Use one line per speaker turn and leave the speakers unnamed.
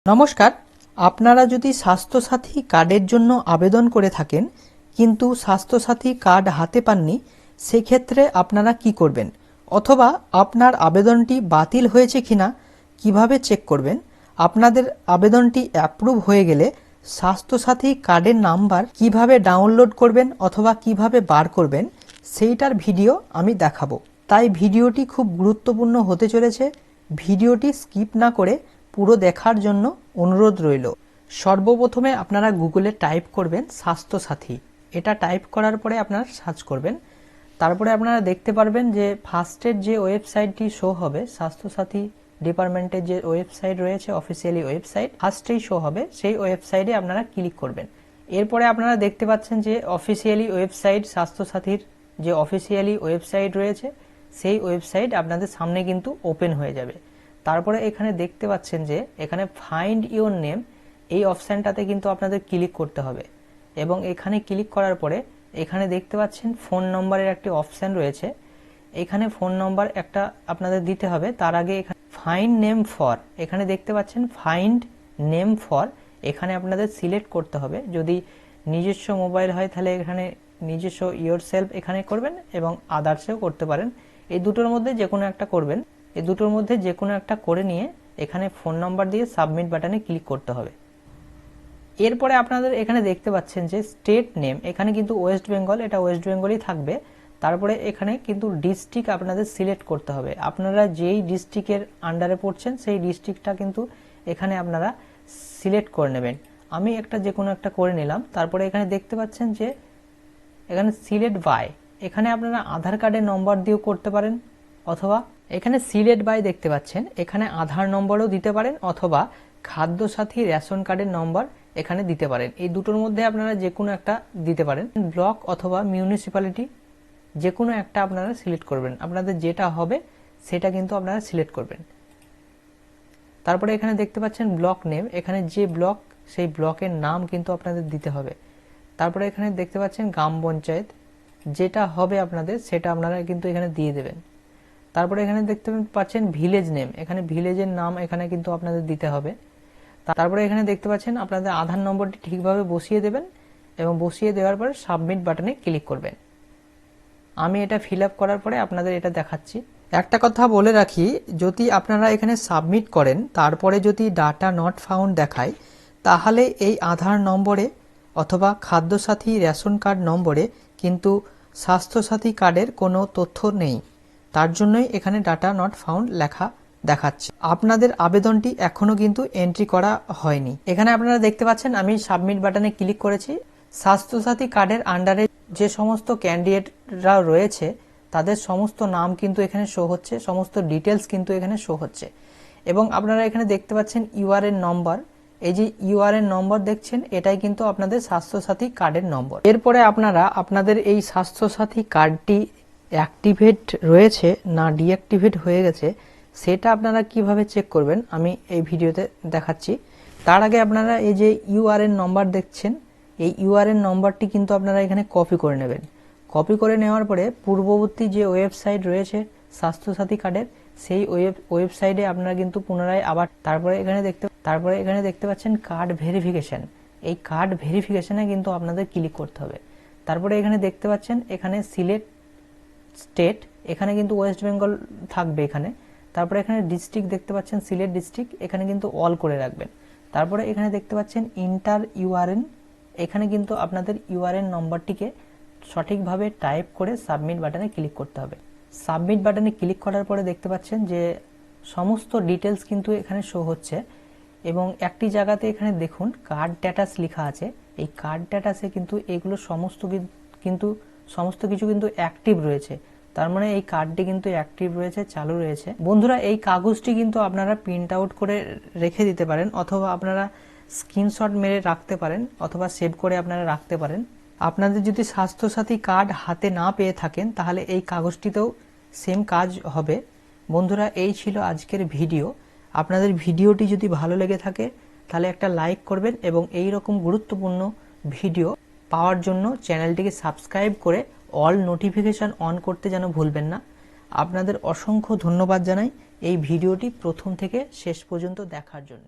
নমস্কার। আপনারা যদি স্বাস্থ্যসাথী কার্ডের জন্য আবেদন করে থাকেন কিন্তু স্বাস্থ্যসাথী কার্ড হাতে পাননি, সেক্ষেত্রে আপনারা কি করবেন, অথবা আপনার আবেদনটি বাতিল হয়েছে কিনা কিভাবে চেক করবেন, আপনাদের আবেদনটি অ্যাপ্রুভ হয়ে গেলে স্বাস্থ্যসাথী কার্ডের নাম্বার কিভাবে ডাউনলোড করবেন অথবা কিভাবে বার করবেন, সেইটার ভিডিও আমি দেখাবো। তাই ভিডিওটি খুব গুরুত্বপূর্ণ হতে চলেছে। ভিডিওটি স্কিপ না করে পুরো দেখার জন্য অনুরোধ রইল। সর্বপ্রথমে আপনারা গুগলে টাইপ করবেন স্বাস্থ্যসাথী। এটা টাইপ করার পরে আপনারা সার্চ করবেন। তারপরে আপনারা দেখতে পারবেন যে ফার্স্টের যে ওয়েবসাইটটি শো হবে, স্বাস্থ্যসাথী ডিপার্টমেন্টের যে ওয়েবসাইট রয়েছে, অফিসিয়ালি ওয়েবসাইট ফার্স্টেই শো হবে, সেই ওয়েবসাইটে আপনারা ক্লিক করবেন। এরপরে আপনারা দেখতে পাচ্ছেন যে অফিসিয়ালি ওয়েবসাইট, স্বাস্থ্যসাথীর যে অফিসিয়ালি ওয়েবসাইট রয়েছে সেই ওয়েবসাইট আপনাদের সামনে কিন্তু ওপেন হয়ে যাবে। তারপরে এখানে দেখতে পাচ্ছেন যে এখানে ফাইন্ড ইওর নেম, এই অপশানটাতে কিন্তু আপনাদের ক্লিক করতে হবে এবং এখানে ক্লিক করার পরে এখানে দেখতে পাচ্ছেন ফোন নম্বরের একটি অপশান রয়েছে। এখানে ফোন নম্বর একটা আপনাদের দিতে হবে। তার আগে এখানে ফাইন্ড নেম ফর, এখানে দেখতে পাচ্ছেন ফাইন্ড নেম ফর, এখানে আপনাদের সিলেক্ট করতে হবে। যদি নিজস্ব মোবাইল হয় তাহলে এখানে নিজস্ব ইয়োর সেলফ এখানে করবেন এবং আদার্সেও করতে পারেন। এই দুটোর মধ্যে যে কোনো একটা করবেন। এই দুটোর মধ্যে যে কোনো একটা করে নিয়ে এখানে ফোন নাম্বার দিয়ে সাবমিট বাটনে ক্লিক করতে হবে। এরপরে আপনাদের এখানে দেখতে পাচ্ছেন যে স্টেট নেম, এখানে কিন্তু ওয়েস্ট বেঙ্গল, এটা ওয়েস্ট বেঙ্গলই থাকবে। তারপরে এখানে কিন্তু ডিস্ট্রিক্ট আপনাদের সিলেক্ট করতে হবে। আপনারা যেই ডিস্ট্রিক্টের আন্ডারে পড়ছেন সেই ডিস্ট্রিক্টটা কিন্তু এখানে আপনারা সিলেক্ট করে নেবেন। আমি একটা যে কোনো একটা করে নিলাম। তারপরে এখানে দেখতে পাচ্ছেন যে এখানে সিলেক্ট বাই, এখানে আপনারা আধার কার্ডের নম্বর দিয়েও করতে পারেন, অথবা এখানে সিলেক্ট বাই দেখতে পাচ্ছেন, এখানে আধার নম্বরও দিতে পারেন অথবা খাদ্যসাথী রেশন কার্ডের নম্বর এখানে দিতে পারেন। এই দুটোর মধ্যে আপনারা যে কোনো একটা দিতে পারেন। ব্লক অথবা মিউনিসিপ্যালিটি যে কোনো একটা আপনারা সিলেক্ট করবেন। আপনাদের যেটা হবে সেটা কিন্তু আপনারা সিলেক্ট করবেন। তারপরে এখানে দেখতে পাচ্ছেন ব্লক নেম, এখানে যে ব্লক সেই ব্লকের নাম কিন্তু আপনাদের দিতে হবে। তারপরে এখানে দেখতে পাচ্ছেন গ্রাম পঞ্চায়েত, যেটা হবে আপনাদের সেটা আপনারা কিন্তু এখানে দিয়ে দেবেন। তারপরে এখানে দেখতে পাচ্ছেন ভিলেজ নেম, এখানে ভিলেজের নাম এখানে কিন্তু আপনাদের দিতে হবে। তারপরে এখানে দেখতে পাচ্ছেন আপনাদের আধার নম্বরটি ঠিকভাবে বসিয়ে দেবেন এবং বসিয়ে দেওয়ার পরে সাবমিট বাটনে ক্লিক করবেন। আমি এটা ফিল আপ করার পরে আপনাদের এটা দেখাচ্ছি। একটা কথা বলে রাখি, যদি আপনারা এখানে সাবমিট করেন তারপরে যদি ডাটা নট ফাউন্ড দেখায়, তাহলে এই আধার নম্বরে অথবা খাদ্যসাথী রেশন কার্ড নম্বরে কিন্তু স্বাস্থ্যসাথী কার্ডের কোনো তথ্য নেই। তার জন্যই এখানে ডাটা নট ফাউন্ড লেখা দেখাচ্ছে। আপনাদের আবেদনটি এখনো কিন্তু এন্ট্রি করা হয়নি। এখানে আপনারা দেখতে পাচ্ছেন আমি সাবমিট বাটনে ক্লিক করেছি। স্বাস্থ্যসাথী কার্ডের আন্ডারে যে সমস্ত ক্যান্ডিডেটরা রয়েছে তাদের সমস্ত নাম কিন্তু এখানে শো হচ্ছে, সমস্ত ডিটেলস কিন্তু এখানে শো হচ্ছে এবং আপনারা এখানে দেখতে পাচ্ছেন ইউআরএন নম্বর। এই যে ইউআরএন নম্বর দেখছেন, এটাই কিন্তু আপনাদের স্বাস্থ্যসাথী কার্ডের নম্বর। এরপরে আপনারা আপনাদের এই স্বাস্থ্যসাথী কার্ডটি অ্যাক্টিভেট রয়েছে না ডিঅ্যাক্টিভেট হয়ে গেছে সেটা আপনারা কিভাবে চেক করবেন আমি এই ভিডিওতে দেখাচ্ছি। তার আগে আপনারা এই যে ইউআরএন নম্বর দেখছেন, এই ইউআরএন নম্বরটি কিন্তু আপনারা এখানে কপি করে নেবেন। কপি করে নেওয়ার পরে পূর্ববর্তী যে ওয়েবসাইট রয়েছে স্বাস্থ্যসাথী কার্ডের, সেই ওয়েবসাইটে আপনারা কিন্তু পুনরায় আবার তারপরে এখানে দেখতে পাচ্ছেন কার্ড ভেরিফিকেশন। এই কার্ড ভেরিফিকেশনে কিন্তু আপনাদের ক্লিক করতে হবে। তারপরে এখানে দেখতে পাচ্ছেন এখানে সিলেক্ট স্টেট, এখানে কিন্তু ওয়েস্ট বেঙ্গল থাকবে এখানে। তারপরে এখানে ডিস্ট্রিক্ট দেখতে পাচ্ছেন সিলেক্ট ডিস্ট্রিক্ট, এখানে কিন্তু অল করে রাখবেন। তারপরে এখানে দেখতে পাচ্ছেন ইন্টার ইউআরএন, এখানে কিন্তু আপনাদের ইউআরএন নম্বরটিকে সঠিকভাবে টাইপ করে সাবমিট বাটনে ক্লিক করতে হবে। সাবমিট বাটনে ক্লিক করার পরে দেখতে পাচ্ছেন যে সমস্ত ডিটেলস কিন্তু এখানে শো হচ্ছে এবং একটি জায়গাতে এখানে দেখুন কার্ড স্ট্যাটাস লেখা আছে। এই কার্ড স্ট্যাটাসে কিন্তু এগুলো সমস্ত কিছু কিন্তু অ্যাক্টিভ রয়েছে। তার মানে এই কার্ডটি কিন্তু অ্যাক্টিভ রয়েছে, চালু রয়েছে। বন্ধুরা, এই কাগজটি কিন্তু আপনারা প্রিন্ট আউট করে রেখে দিতে পারেন অথবা আপনারা স্ক্রিনশট মেরে রাখতে পারেন অথবা সেভ করে আপনারা রাখতে পারেন। আপনাদের যদি স্বাস্থ্যসাথী কার্ড হাতে না পেয়ে থাকেন তাহলে এই কাগজটিতেও সেম কাজ হবে। বন্ধুরা, এই ছিল আজকের ভিডিও। আপনাদের ভিডিওটি যদি ভালো লেগে থাকে তাহলে একটা লাইক করবেন এবং এই রকম গুরুত্বপূর্ণ ভিডিও পাওয়ার জন্য চ্যানেলটিকে সাবস্ক্রাইব করে অল নোটিফিকেশন অন করতে যেন ভুলবেন না। আপনাদের অসংখ্য ধন্যবাদ জানাই এই ভিডিওটি প্রথম থেকে শেষ পর্যন্ত দেখার জন্য।